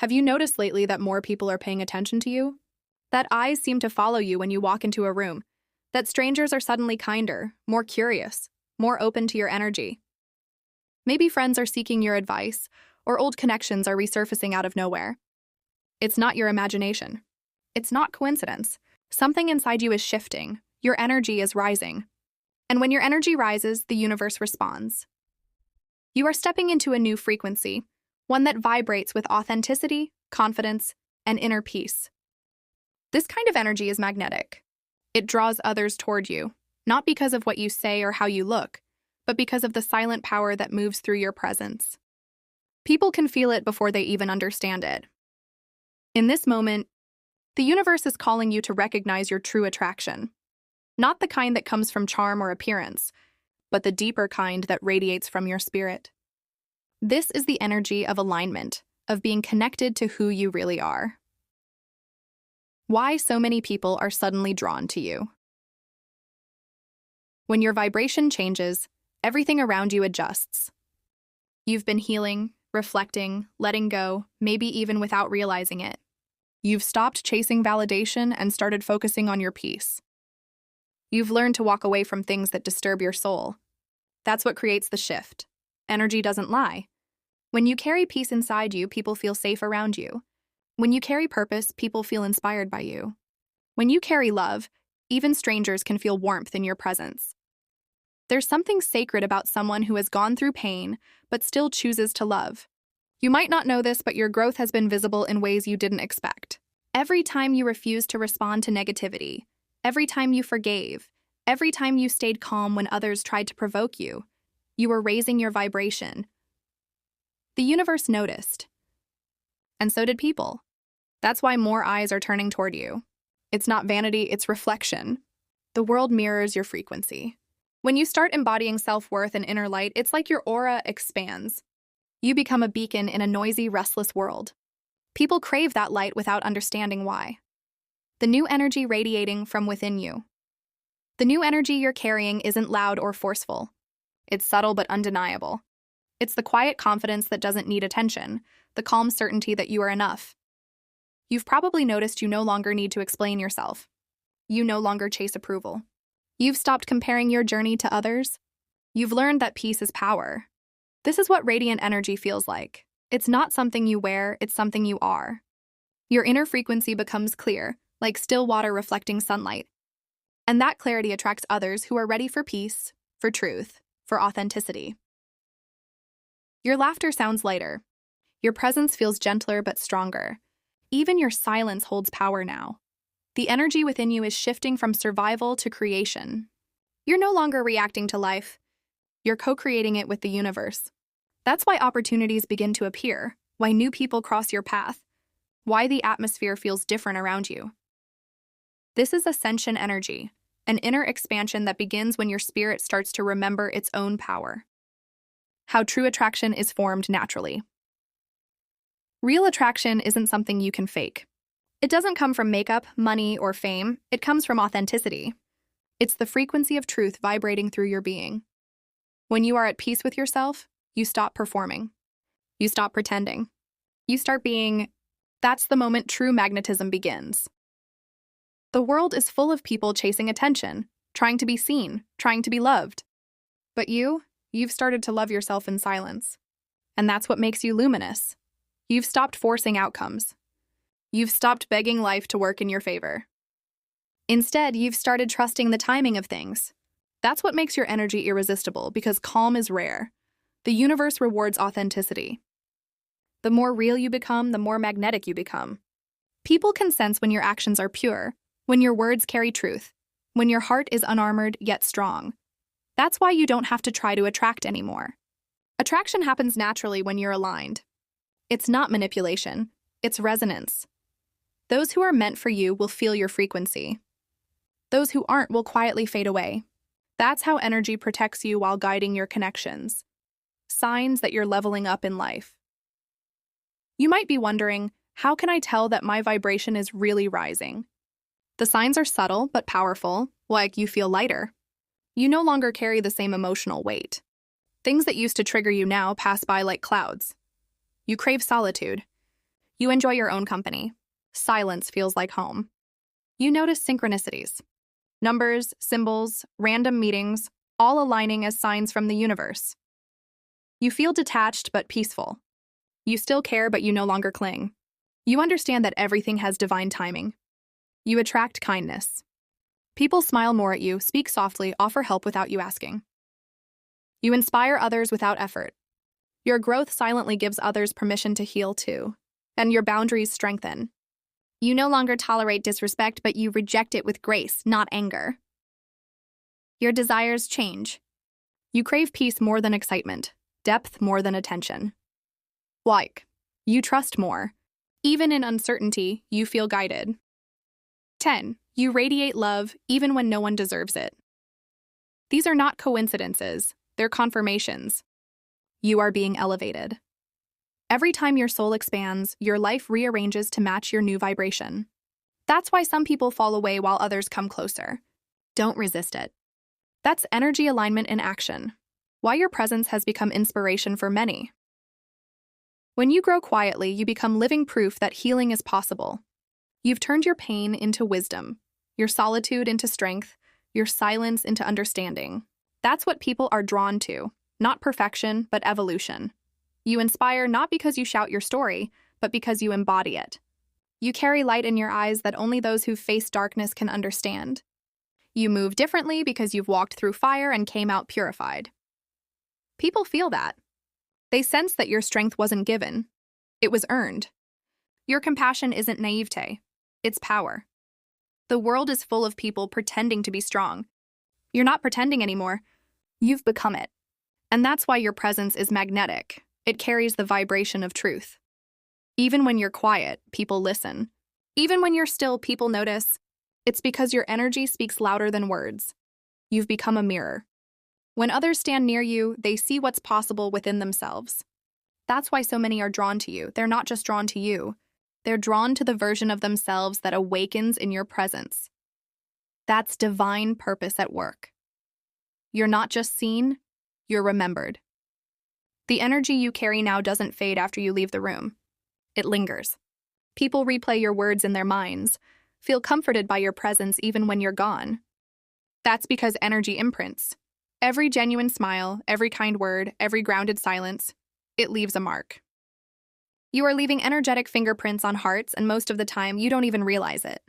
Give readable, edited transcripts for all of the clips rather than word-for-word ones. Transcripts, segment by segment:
Have you noticed lately that more people are paying attention to you? That eyes seem to follow you when you walk into a room. That strangers are suddenly kinder, more curious, more open to your energy. Maybe friends are seeking your advice, or old connections are resurfacing out of nowhere. It's not your imagination. It's not coincidence. Something inside you is shifting. Your energy is rising. And when your energy rises, the universe responds. You are stepping into a new frequency, one that vibrates with authenticity, confidence, and inner peace. This kind of energy is magnetic. It draws others toward you, not because of what you say or how you look, but because of the silent power that moves through your presence. People can feel it before they even understand it. In this moment, the universe is calling you to recognize your true attraction. Not the kind that comes from charm or appearance, but the deeper kind that radiates from your spirit. This is the energy of alignment, of being connected to who you really are. Why so many people are suddenly drawn to you. When your vibration changes, everything around you adjusts. You've been healing, reflecting, letting go, maybe even without realizing it. You've stopped chasing validation and started focusing on your peace. You've learned to walk away from things that disturb your soul. That's what creates the shift. Energy doesn't lie. When you carry peace inside you, people feel safe around you. When you carry purpose, people feel inspired by you. When you carry love, even strangers can feel warmth in your presence. There's something sacred about someone who has gone through pain, but still chooses to love. You might not know this, but your growth has been visible in ways you didn't expect. Every time you refused to respond to negativity, every time you forgave, every time you stayed calm when others tried to provoke you, you were raising your vibration. The universe noticed. And so did people. That's why more eyes are turning toward you. It's not vanity, it's reflection. The world mirrors your frequency. When you start embodying self-worth and inner light, it's like your aura expands. You become a beacon in a noisy, restless world. People crave that light without understanding why. The new energy radiating from within you. The new energy you're carrying isn't loud or forceful. It's subtle but undeniable. It's the quiet confidence that doesn't need attention, the calm certainty that you are enough. You've probably noticed you no longer need to explain yourself. You no longer chase approval. You've stopped comparing your journey to others. You've learned that peace is power. This is what radiant energy feels like. It's not something you wear, it's something you are. Your inner frequency becomes clear, like still water reflecting sunlight. And that clarity attracts others who are ready for peace, for truth, for authenticity. Your laughter sounds lighter. Your presence feels gentler but stronger. Even your silence holds power now. The energy within you is shifting from survival to creation. You're no longer reacting to life. You're co-creating it with the universe. That's why opportunities begin to appear, why new people cross your path, why the atmosphere feels different around you. This is ascension energy, an inner expansion that begins when your spirit starts to remember its own power. How true attraction is formed naturally. Real attraction isn't something you can fake. It doesn't come from makeup, money, or fame. It comes from authenticity. It's the frequency of truth vibrating through your being. When you are at peace with yourself, you stop performing. You stop pretending. You start being. That's the moment true magnetism begins. The world is full of people chasing attention, trying to be seen, trying to be loved. But you've started to love yourself in silence. And that's what makes you luminous. You've stopped forcing outcomes. You've stopped begging life to work in your favor. Instead, you've started trusting the timing of things. That's what makes your energy irresistible, because calm is rare. The universe rewards authenticity. The more real you become, the more magnetic you become. People can sense when your actions are pure, when your words carry truth, when your heart is unarmored yet strong. That's why you don't have to try to attract anymore. Attraction happens naturally when you're aligned. It's not manipulation, it's resonance. Those who are meant for you will feel your frequency. Those who aren't will quietly fade away. That's how energy protects you while guiding your connections. Signs that you're leveling up in life. You might be wondering, how can I tell that my vibration is really rising? The signs are subtle but powerful, like you feel lighter. You no longer carry the same emotional weight. Things that used to trigger you now pass by like clouds. You crave solitude. You enjoy your own company. Silence feels like home. You notice synchronicities. Numbers, symbols, random meetings, all aligning as signs from the universe. You feel detached but peaceful. You still care, but you no longer cling. You understand that everything has divine timing. You attract kindness. People smile more at you, speak softly, offer help without you asking. You inspire others without effort. Your growth silently gives others permission to heal too, and your boundaries strengthen. You no longer tolerate disrespect, but you reject it with grace, not anger. Your desires change. You crave peace more than excitement, depth more than attention. Like, you trust more. Even in uncertainty, you feel guided. 10. You radiate love even when no one deserves it. These are not coincidences, they're confirmations. You are being elevated. Every time your soul expands, your life rearranges to match your new vibration. That's why some people fall away while others come closer. Don't resist it. That's energy alignment in action. Why your presence has become inspiration for many. When you grow quietly, you become living proof that healing is possible. You've turned your pain into wisdom, your solitude into strength, your silence into understanding. That's what people are drawn to, not perfection, but evolution. You inspire not because you shout your story, but because you embody it. You carry light in your eyes that only those who've faced darkness can understand. You move differently because you've walked through fire and came out purified. People feel that. They sense that your strength wasn't given. It was earned. Your compassion isn't naivete. It's power. The world is full of people pretending to be strong. You're not pretending anymore. You've become it. And that's why your presence is magnetic. It carries the vibration of truth. Even when you're quiet, people listen. Even when you're still, people notice. It's because your energy speaks louder than words. You've become a mirror. When others stand near you, they see what's possible within themselves. That's why so many are drawn to you. They're not just drawn to you. They're drawn to the version of themselves that awakens in your presence. That's divine purpose at work. You're not just seen, you're remembered. The energy you carry now doesn't fade after you leave the room. It lingers. People replay your words in their minds, feel comforted by your presence even when you're gone. That's because energy imprints. Every genuine smile, every kind word, every grounded silence, it leaves a mark. You are leaving energetic fingerprints on hearts, and most of the time, you don't even realize it.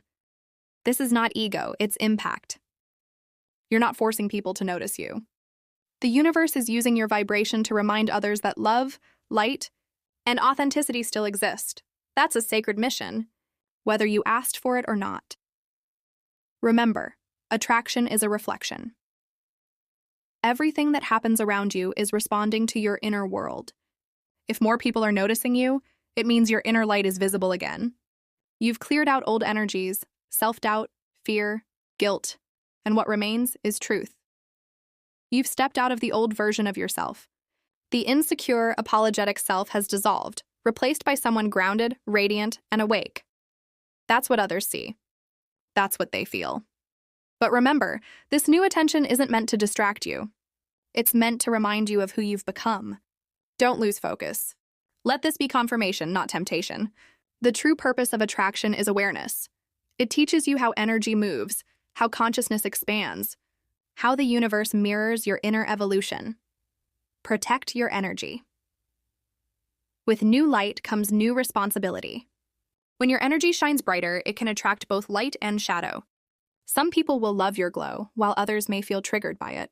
This is not ego, it's impact. You're not forcing people to notice you. The universe is using your vibration to remind others that love, light, and authenticity still exist. That's a sacred mission, whether you asked for it or not. Remember, attraction is a reflection. Everything that happens around you is responding to your inner world. If more people are noticing you, it means your inner light is visible again. You've cleared out old energies, self-doubt, fear, guilt, and what remains is truth. You've stepped out of the old version of yourself. The insecure, apologetic self has dissolved, replaced by someone grounded, radiant, and awake. That's what others see. That's what they feel. But remember, this new attention isn't meant to distract you. It's meant to remind you of who you've become. Don't lose focus. Let this be confirmation, not temptation. The true purpose of attraction is awareness. It teaches you how energy moves, how consciousness expands, how the universe mirrors your inner evolution. Protect your energy. With new light comes new responsibility. When your energy shines brighter, it can attract both light and shadow. Some people will love your glow, while others may feel triggered by it.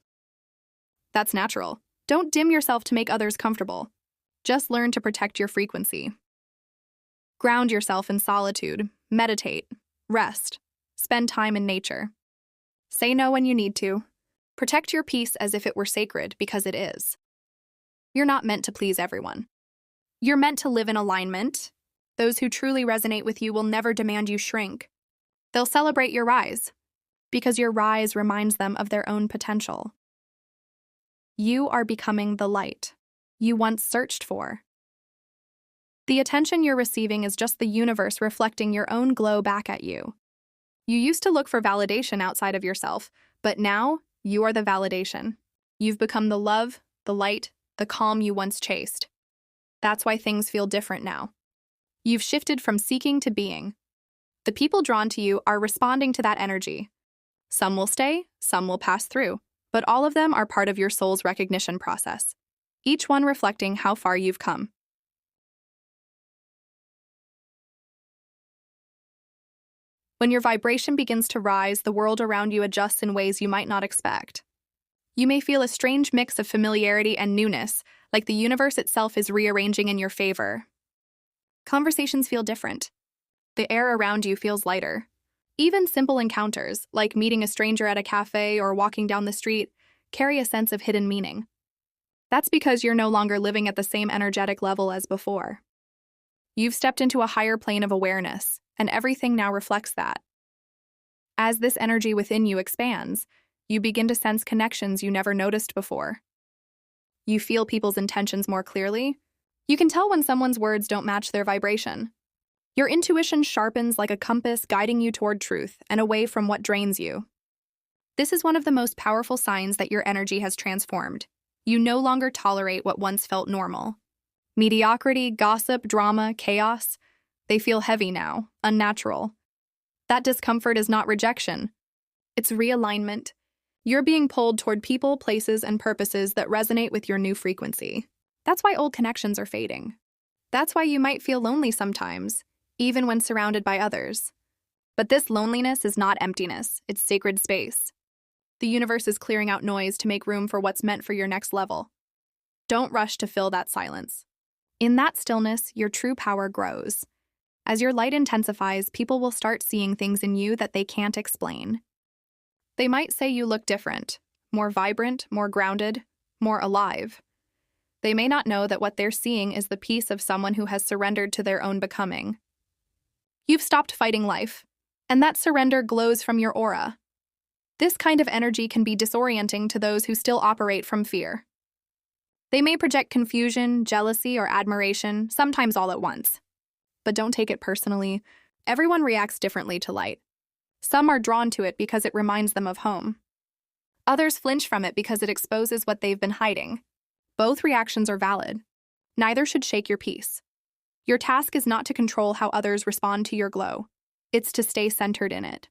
That's natural. Don't dim yourself to make others comfortable. Just learn to protect your frequency. Ground yourself in solitude, meditate, rest, spend time in nature. Say no when you need to. Protect your peace as if it were sacred, because it is. You're not meant to please everyone. You're meant to live in alignment. Those who truly resonate with you will never demand you shrink. They'll celebrate your rise, because your rise reminds them of their own potential. You are becoming the light you once searched for. The attention you're receiving is just the universe reflecting your own glow back at you. You used to look for validation outside of yourself, but now you are the validation. You've become the love, the light, the calm you once chased. That's why things feel different now. You've shifted from seeking to being. The people drawn to you are responding to that energy. Some will stay, some will pass through, but all of them are part of your soul's recognition process, each one reflecting how far you've come. When your vibration begins to rise, the world around you adjusts in ways you might not expect. You may feel a strange mix of familiarity and newness, like the universe itself is rearranging in your favor. Conversations feel different. The air around you feels lighter. Even simple encounters, like meeting a stranger at a cafe or walking down the street, carry a sense of hidden meaning. That's because you're no longer living at the same energetic level as before. You've stepped into a higher plane of awareness, and everything now reflects that. As this energy within you expands, you begin to sense connections you never noticed before. You feel people's intentions more clearly. You can tell when someone's words don't match their vibration. Your intuition sharpens like a compass, guiding you toward truth and away from what drains you. This is one of the most powerful signs that your energy has transformed. You no longer tolerate what once felt normal. Mediocrity, gossip, drama, chaos, they feel heavy now, unnatural. That discomfort is not rejection. It's realignment. You're being pulled toward people, places, and purposes that resonate with your new frequency. That's why old connections are fading. That's why you might feel lonely sometimes, even when surrounded by others. But this loneliness is not emptiness, it's sacred space. The universe is clearing out noise to make room for what's meant for your next level. Don't rush to fill that silence. In that stillness, your true power grows. As your light intensifies, people will start seeing things in you that they can't explain. They might say you look different, more vibrant, more grounded, more alive. They may not know that what they're seeing is the piece of someone who has surrendered to their own becoming. You've stopped fighting life, and that surrender glows from your aura. This kind of energy can be disorienting to those who still operate from fear. They may project confusion, jealousy, or admiration, sometimes all at once. But don't take it personally. Everyone reacts differently to light. Some are drawn to it because it reminds them of home. Others flinch from it because it exposes what they've been hiding. Both reactions are valid. Neither should shake your peace. Your task is not to control how others respond to your glow. It's to stay centered in it.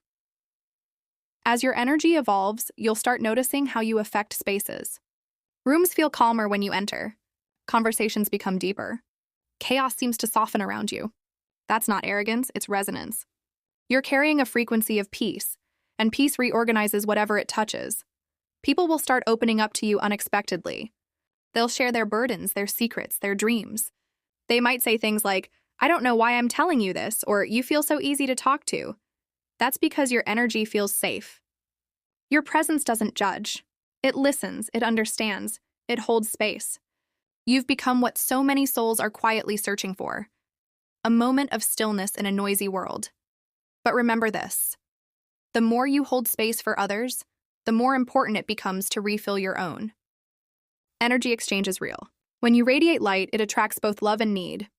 As your energy evolves, you'll start noticing how you affect spaces. Rooms feel calmer when you enter. Conversations become deeper. Chaos seems to soften around you. That's not arrogance, it's resonance. You're carrying a frequency of peace, and peace reorganizes whatever it touches. People will start opening up to you unexpectedly. They'll share their burdens, their secrets, their dreams. They might say things like, "I don't know why I'm telling you this," or "You feel so easy to talk to." That's because your energy feels safe. Your presence doesn't judge. It listens, it understands, it holds space. You've become what so many souls are quietly searching for: a moment of stillness in a noisy world. But remember this: the more you hold space for others, the more important it becomes to refill your own. Energy exchange is real. When you radiate light, it attracts both love and need.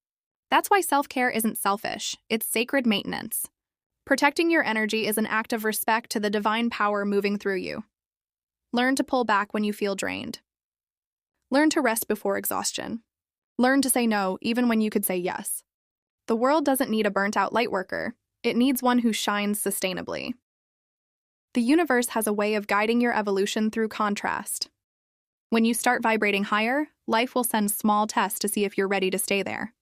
That's why self-care isn't selfish, it's sacred maintenance. Protecting your energy is an act of respect to the divine power moving through you. Learn to pull back when you feel drained. Learn to rest before exhaustion. Learn to say no, even when you could say yes. The world doesn't need a burnt-out lightworker. It needs one who shines sustainably. The universe has a way of guiding your evolution through contrast. When you start vibrating higher, life will send small tests to see if you're ready to stay there.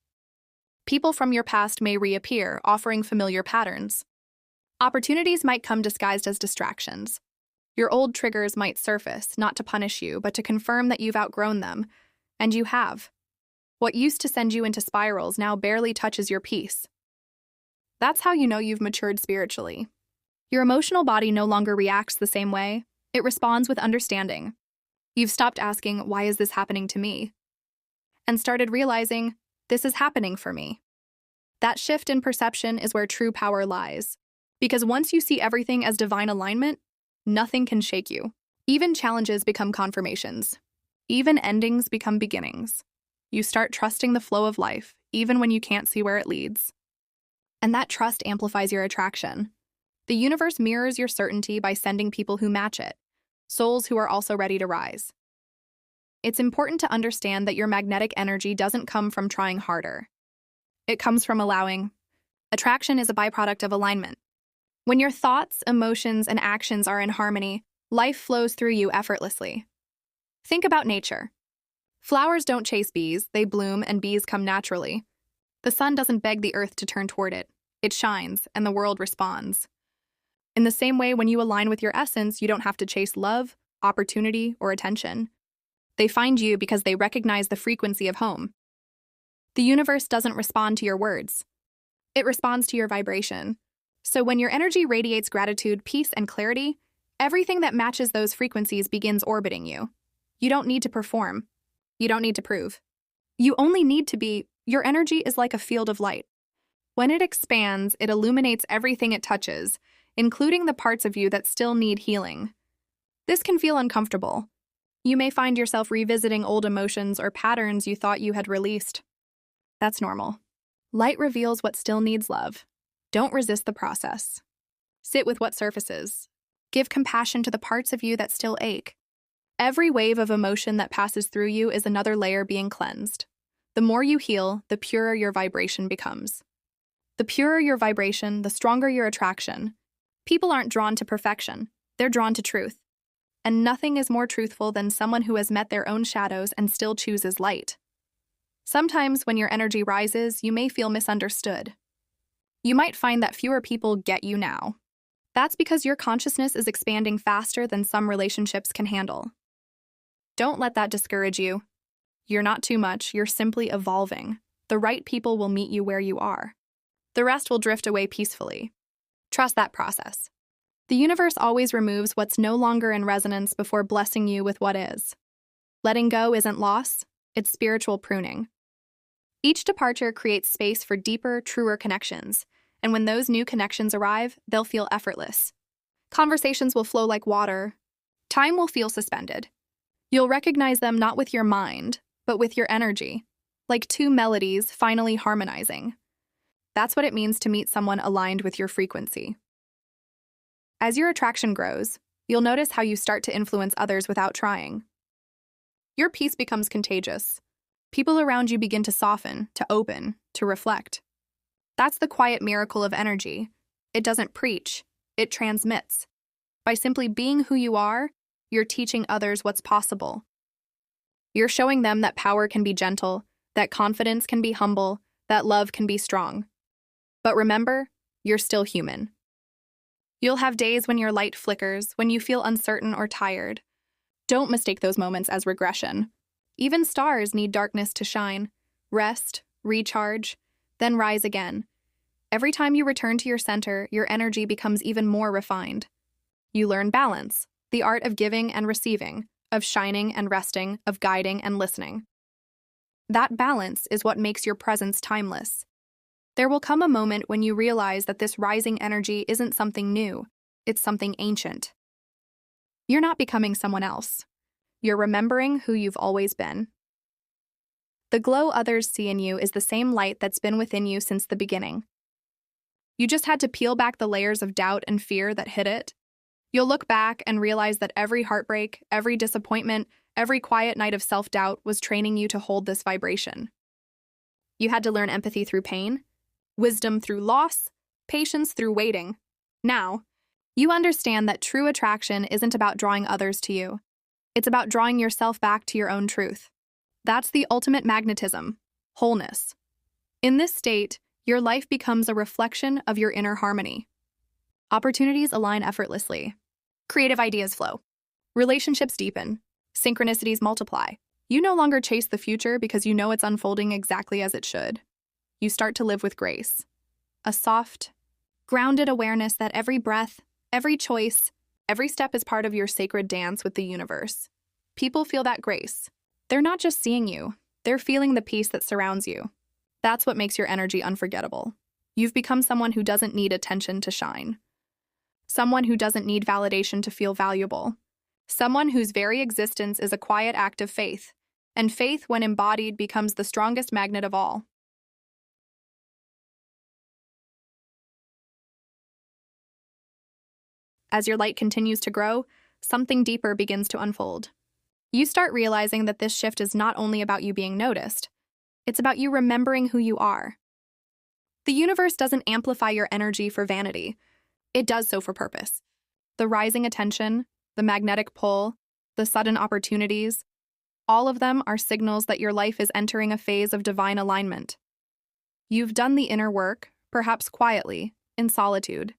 People from your past may reappear, offering familiar patterns. Opportunities might come disguised as distractions. Your old triggers might surface, not to punish you, but to confirm that you've outgrown them, and you have. What used to send you into spirals now barely touches your peace. That's how you know you've matured spiritually. Your emotional body no longer reacts the same way. It responds with understanding. You've stopped asking, "Why is this happening to me?" and started realizing, "This is happening for me." That shift in perception is where true power lies. Because once you see everything as divine alignment, nothing can shake you. Even challenges become confirmations. Even endings become beginnings. You start trusting the flow of life, even when you can't see where it leads. And that trust amplifies your attraction. The universe mirrors your certainty by sending people who match it, souls who are also ready to rise. It's important to understand that your magnetic energy doesn't come from trying harder. It comes from allowing. Attraction is a byproduct of alignment. When your thoughts, emotions, and actions are in harmony, life flows through you effortlessly. Think about nature. Flowers don't chase bees, they bloom and bees come naturally. The sun doesn't beg the earth to turn toward it. It shines, and the world responds. In the same way, when you align with your essence, you don't have to chase love, opportunity, or attention. They find you because they recognize the frequency of home. The universe doesn't respond to your words. It responds to your vibration. So when your energy radiates gratitude, peace, and clarity, everything that matches those frequencies begins orbiting you. You don't need to perform. You don't need to prove. You only need to be. Your energy is like a field of light. When it expands, it illuminates everything it touches, including the parts of you that still need healing. This can feel uncomfortable. You may find yourself revisiting old emotions or patterns you thought you had released. That's normal. Light reveals what still needs love. Don't resist the process. Sit with what surfaces. Give compassion to the parts of you that still ache. Every wave of emotion that passes through you is another layer being cleansed. The more you heal, the purer your vibration becomes. The purer your vibration, the stronger your attraction. People aren't drawn to perfection. They're drawn to truth. And nothing is more truthful than someone who has met their own shadows and still chooses light. Sometimes when your energy rises, you may feel misunderstood. You might find that fewer people get you now. That's because your consciousness is expanding faster than some relationships can handle. Don't let that discourage you. You're not too much, you're simply evolving. The right people will meet you where you are. The rest will drift away peacefully. Trust that process. The universe always removes what's no longer in resonance before blessing you with what is. Letting go isn't loss, it's spiritual pruning. Each departure creates space for deeper, truer connections, and when those new connections arrive, they'll feel effortless. Conversations will flow like water. Time will feel suspended. You'll recognize them not with your mind, but with your energy, like two melodies finally harmonizing. That's what it means to meet someone aligned with your frequency. As your attraction grows, you'll notice how you start to influence others without trying. Your peace becomes contagious. People around you begin to soften, to open, to reflect. That's the quiet miracle of energy. It doesn't preach, it transmits. By simply being who you are, you're teaching others what's possible. You're showing them that power can be gentle, that confidence can be humble, that love can be strong. But remember, you're still human. You'll have days when your light flickers, when you feel uncertain or tired. Don't mistake those moments as regression. Even stars need darkness to shine, rest, recharge, then rise again. Every time you return to your center, your energy becomes even more refined. You learn balance, the art of giving and receiving, of shining and resting, of guiding and listening. That balance is what makes your presence timeless. There will come a moment when you realize that this rising energy isn't something new, it's something ancient. You're not becoming someone else. You're remembering who you've always been. The glow others see in you is the same light that's been within you since the beginning. You just had to peel back the layers of doubt and fear that hid it. You'll look back and realize that every heartbreak, every disappointment, every quiet night of self-doubt was training you to hold this vibration. You had to learn empathy through pain, wisdom through loss, patience through waiting. Now, you understand that true attraction isn't about drawing others to you. It's about drawing yourself back to your own truth. That's the ultimate magnetism, wholeness. In this state, your life becomes a reflection of your inner harmony. Opportunities align effortlessly. Creative ideas flow. Relationships deepen. Synchronicities multiply. You no longer chase the future because you know it's unfolding exactly as it should. You start to live with grace. A soft, grounded awareness that every breath, every choice, every step is part of your sacred dance with the universe. People feel that grace. They're not just seeing you, they're feeling the peace that surrounds you. That's what makes your energy unforgettable. You've become someone who doesn't need attention to shine. Someone who doesn't need validation to feel valuable. Someone whose very existence is a quiet act of faith, and faith, when embodied, becomes the strongest magnet of all. As your light continues to grow, something deeper begins to unfold. You start realizing that this shift is not only about you being noticed, it's about you remembering who you are. The universe doesn't amplify your energy for vanity. It does so for purpose. The rising attention, the magnetic pull, the sudden opportunities, all of them are signals that your life is entering a phase of divine alignment. You've done the inner work, perhaps quietly, in solitude.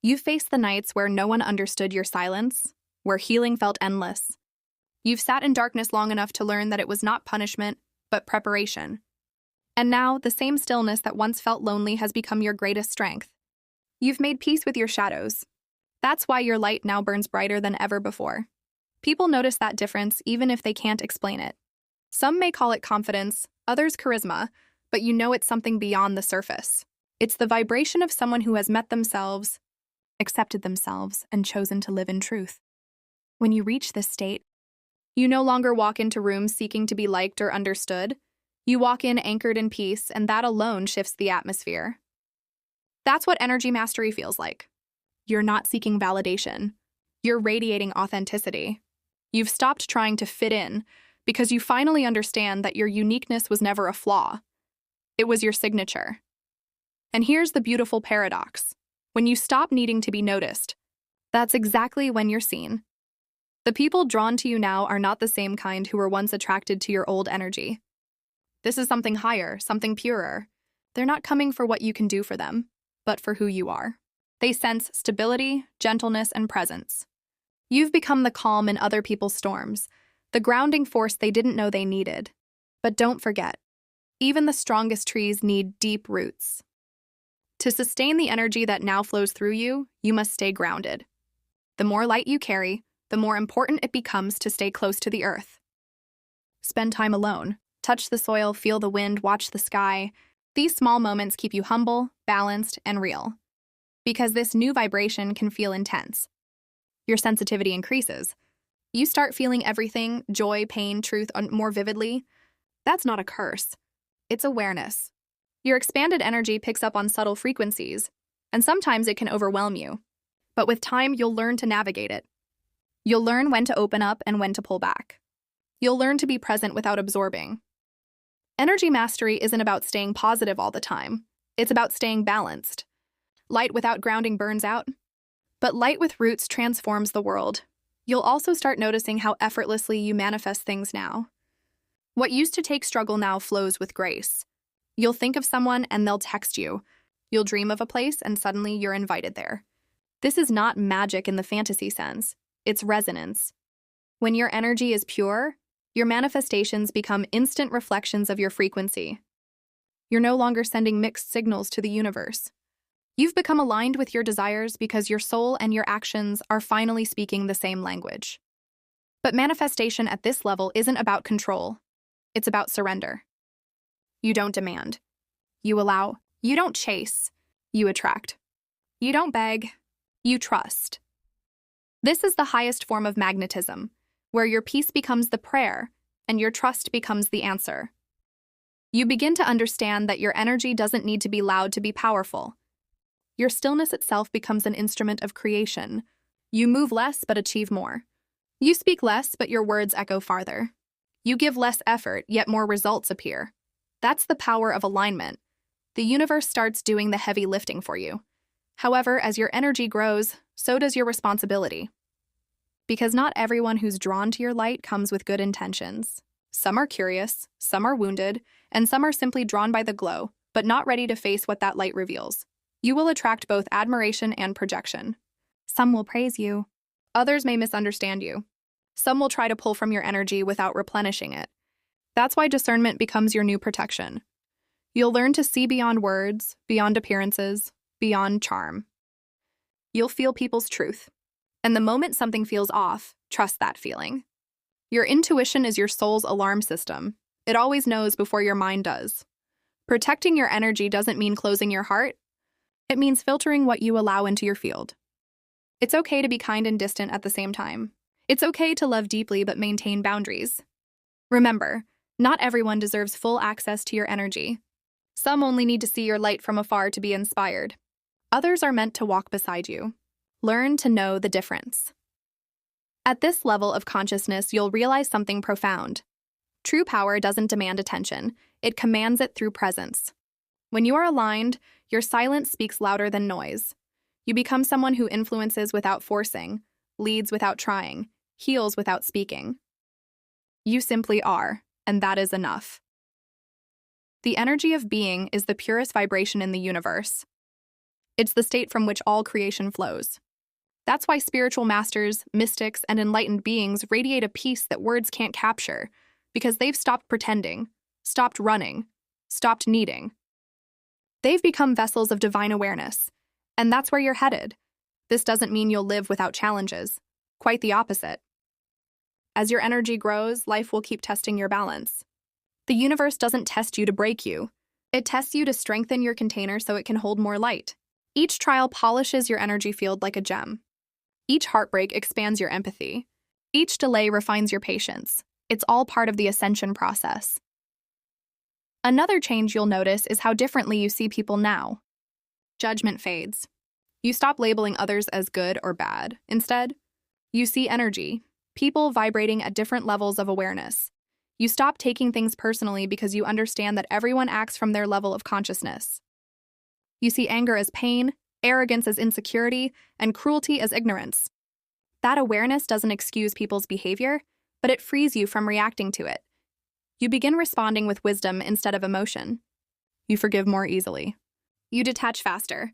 You've faced the nights where no one understood your silence, where healing felt endless. You've sat in darkness long enough to learn that it was not punishment, but preparation. And now, the same stillness that once felt lonely has become your greatest strength. You've made peace with your shadows. That's why your light now burns brighter than ever before. People notice that difference even if they can't explain it. Some may call it confidence, others charisma, but you know it's something beyond the surface. It's the vibration of someone who has met themselves, accepted themselves, and chosen to live in truth. When you reach this state, you no longer walk into rooms seeking to be liked or understood. You walk in anchored in peace, and that alone shifts the atmosphere. That's what energy mastery feels like. You're not seeking validation. You're radiating authenticity. You've stopped trying to fit in because you finally understand that your uniqueness was never a flaw. It was your signature. And here's the beautiful paradox. When you stop needing to be noticed, that's exactly when you're seen. The people drawn to you now are not the same kind who were once attracted to your old energy. This is something higher, something purer. They're not coming for what you can do for them, but for who you are. They sense stability, gentleness, and presence. You've become the calm in other people's storms, the grounding force they didn't know they needed. But don't forget, even the strongest trees need deep roots. To sustain the energy that now flows through you, you must stay grounded. The more light you carry, the more important it becomes to stay close to the earth. Spend time alone. Touch the soil, feel the wind, watch the sky. These small moments keep you humble, balanced, and real. Because this new vibration can feel intense. Your sensitivity increases. You start feeling everything, joy, pain, truth, more vividly. That's not a curse. It's awareness. Your expanded energy picks up on subtle frequencies, and sometimes it can overwhelm you. But with time, you'll learn to navigate it. You'll learn when to open up and when to pull back. You'll learn to be present without absorbing. Energy mastery isn't about staying positive all the time. It's about staying balanced. Light without grounding burns out. But light with roots transforms the world. You'll also start noticing how effortlessly you manifest things now. What used to take struggle now flows with grace. You'll think of someone and they'll text you. You'll dream of a place and suddenly you're invited there. This is not magic in the fantasy sense. It's resonance. When your energy is pure, your manifestations become instant reflections of your frequency. You're no longer sending mixed signals to the universe. You've become aligned with your desires because your soul and your actions are finally speaking the same language. But manifestation at this level isn't about control. It's about surrender. You don't demand. You allow. You don't chase. You attract. You don't beg. You trust. This is the highest form of magnetism, where your peace becomes the prayer and your trust becomes the answer. You begin to understand that your energy doesn't need to be loud to be powerful. Your stillness itself becomes an instrument of creation. You move less but achieve more. You speak less but your words echo farther. You give less effort, yet more results appear. That's the power of alignment. The universe starts doing the heavy lifting for you. However, as your energy grows, so does your responsibility. Because not everyone who's drawn to your light comes with good intentions. Some are curious, some are wounded, and some are simply drawn by the glow, but not ready to face what that light reveals. You will attract both admiration and projection. Some will praise you. Others may misunderstand you. Some will try to pull from your energy without replenishing it. That's why discernment becomes your new protection. You'll learn to see beyond words, beyond appearances, beyond charm. You'll feel people's truth. And the moment something feels off, trust that feeling. Your intuition is your soul's alarm system. It always knows before your mind does. Protecting your energy doesn't mean closing your heart. It means filtering what you allow into your field. It's okay to be kind and distant at the same time. It's okay to love deeply but maintain boundaries. Remember, not everyone deserves full access to your energy. Some only need to see your light from afar to be inspired. Others are meant to walk beside you. Learn to know the difference. At this level of consciousness, you'll realize something profound. True power doesn't demand attention. It commands it through presence. When you are aligned, your silence speaks louder than noise. You become someone who influences without forcing, leads without trying, heals without speaking. You simply are, and that is enough. The energy of being is the purest vibration in the universe. It's the state from which all creation flows. That's why spiritual masters, mystics, and enlightened beings radiate a peace that words can't capture, because they've stopped pretending, stopped running, stopped needing. They've become vessels of divine awareness, and that's where you're headed. This doesn't mean you'll live without challenges. Quite the opposite. As your energy grows, life will keep testing your balance. The universe doesn't test you to break you. It tests you to strengthen your container so it can hold more light. Each trial polishes your energy field like a gem. Each heartbreak expands your empathy. Each delay refines your patience. It's all part of the ascension process. Another change you'll notice is how differently you see people now. Judgment fades. You stop labeling others as good or bad. Instead, you see energy, people vibrating at different levels of awareness. You stop taking things personally because you understand that everyone acts from their level of consciousness. You see anger as pain, arrogance as insecurity, and cruelty as ignorance. That awareness doesn't excuse people's behavior, but it frees you from reacting to it. You begin responding with wisdom instead of emotion. You forgive more easily. You detach faster.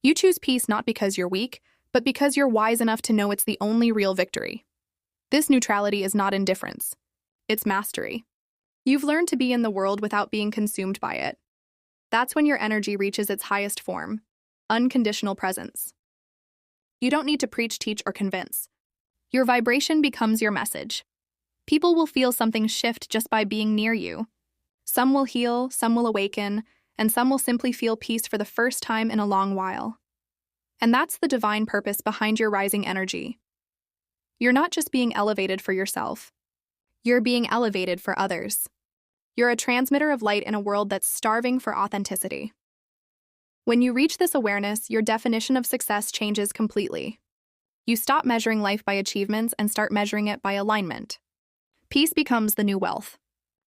You choose peace not because you're weak, but because you're wise enough to know it's the only real victory. This neutrality is not indifference. It's mastery. You've learned to be in the world without being consumed by it. That's when your energy reaches its highest form, unconditional presence. You don't need to preach, teach, or convince. Your vibration becomes your message. People will feel something shift just by being near you. Some will heal, some will awaken, and some will simply feel peace for the first time in a long while. And that's the divine purpose behind your rising energy. You're not just being elevated for yourself. You're being elevated for others. You're a transmitter of light in a world that's starving for authenticity. When you reach this awareness, your definition of success changes completely. You stop measuring life by achievements and start measuring it by alignment. Peace becomes the new wealth.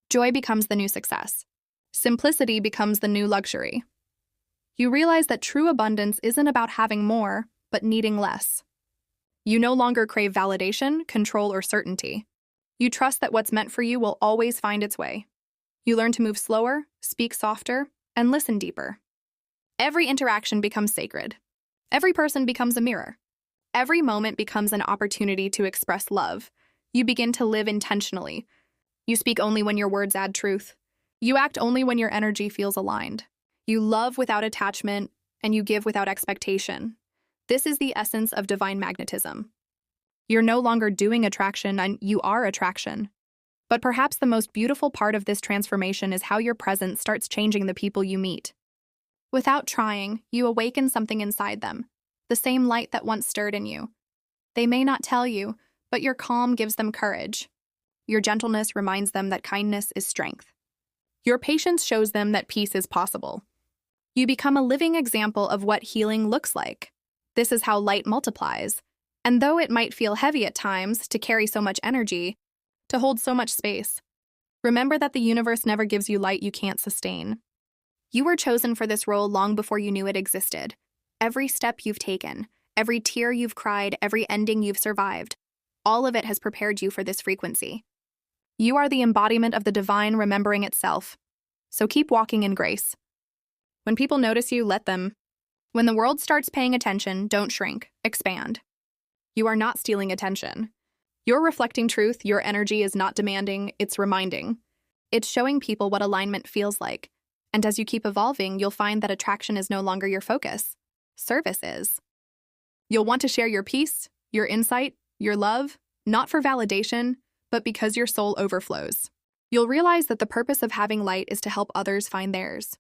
Joy becomes the new success. Simplicity becomes the new luxury. You realize that true abundance isn't about having more, but needing less. You no longer crave validation, control, or certainty. You trust that what's meant for you will always find its way. You learn to move slower, speak softer, and listen deeper. Every interaction becomes sacred. Every person becomes a mirror. Every moment becomes an opportunity to express love. You begin to live intentionally. You speak only when your words add truth. You act only when your energy feels aligned. You love without attachment, and you give without expectation. This is the essence of divine magnetism. You're no longer doing attraction, and you are attraction. But perhaps the most beautiful part of this transformation is how your presence starts changing the people you meet. Without trying, you awaken something inside them, the same light that once stirred in you. They may not tell you, but your calm gives them courage. Your gentleness reminds them that kindness is strength. Your patience shows them that peace is possible. You become a living example of what healing looks like. This is how light multiplies. And though it might feel heavy at times to carry so much energy, to hold so much space, remember that the universe never gives you light you can't sustain. You were chosen for this role long before you knew it existed. Every step you've taken, every tear you've cried, every ending you've survived, all of it has prepared you for this frequency. You are the embodiment of the divine remembering itself. So keep walking in grace. When people notice you, let them. When the world starts paying attention, don't shrink, expand. You are not stealing attention. You're reflecting truth. Your energy is not demanding, it's reminding. It's showing people what alignment feels like. And as you keep evolving, you'll find that attraction is no longer your focus. Service is. You'll want to share your peace, your insight, your love, not for validation, but because your soul overflows. You'll realize that the purpose of having light is to help others find theirs.